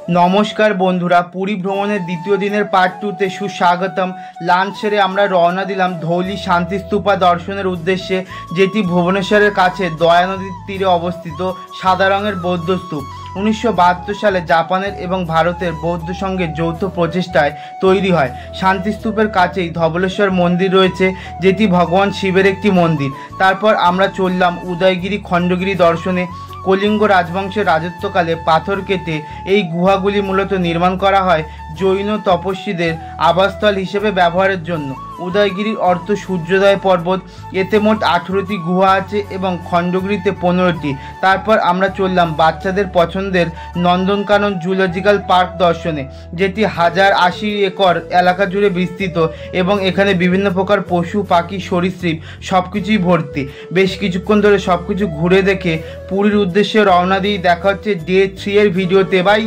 নমস্কার বন্ধুরা, পুরী ভ্রমণের দ্বিতীয় দিনের পার্ট 2তে সুস্বাগতম। লাঞ্চ সেরে আমরা রওনা দিলাম ধৌলি শান্তিস্তূপা দর্শনের উদ্দেশ্যে, যেটি ভুবনেশ্বরের কাছে দয়া নদীর তীরে অবস্থিত সাদা রঙের বৌদ্ধ স্তূপ। 1972 সালে জাপানের এবং ভারতের বৌদ্ধ সংঘের যৌথ প্রচেষ্টায় তৈরি হয়। শান্তিস্তূপের কাছেই ধবলেশ্বর মন্দির রয়েছে, যেটি ভগবান শিবের একটি মন্দির। তারপর আমরা চললাম উদয়গিরি খণ্ডগিরি দর্শনে। কলিঙ্গ রাজবংশের রাজত্বকালে পাথর কেটে এই গুহাগুলি মূলত নির্মাণ করা হয় জৈন তপস্বীদের আবাসস্থল হিসেবে ব্যবহারের জন্য। উদয়গিরির অর্থ সূর্যোদয় পর্বত। এতে মোট 18টি গুহা আছে এবং খণ্ডগিরিতে 15টি। তারপর আমরা চললাম বাচ্চাদের পছন্দের নন্দনকানন জুলজিক্যাল পার্ক দর্শনে, যেটি 1080 একর এলাকা জুড়ে বিস্তৃত এবং এখানে বিভিন্ন প্রকার পশু পাখি সরীসৃপ সব কিছুই ভর্তি। বেশ কিছুক্ষণ ধরে সব কিছু ঘুরে দেখে পুরীর উদ্দেশ্যে রওনা দিয়ে দেখা হচ্ছে ডে 3 এর ভিডিওতে। বাই।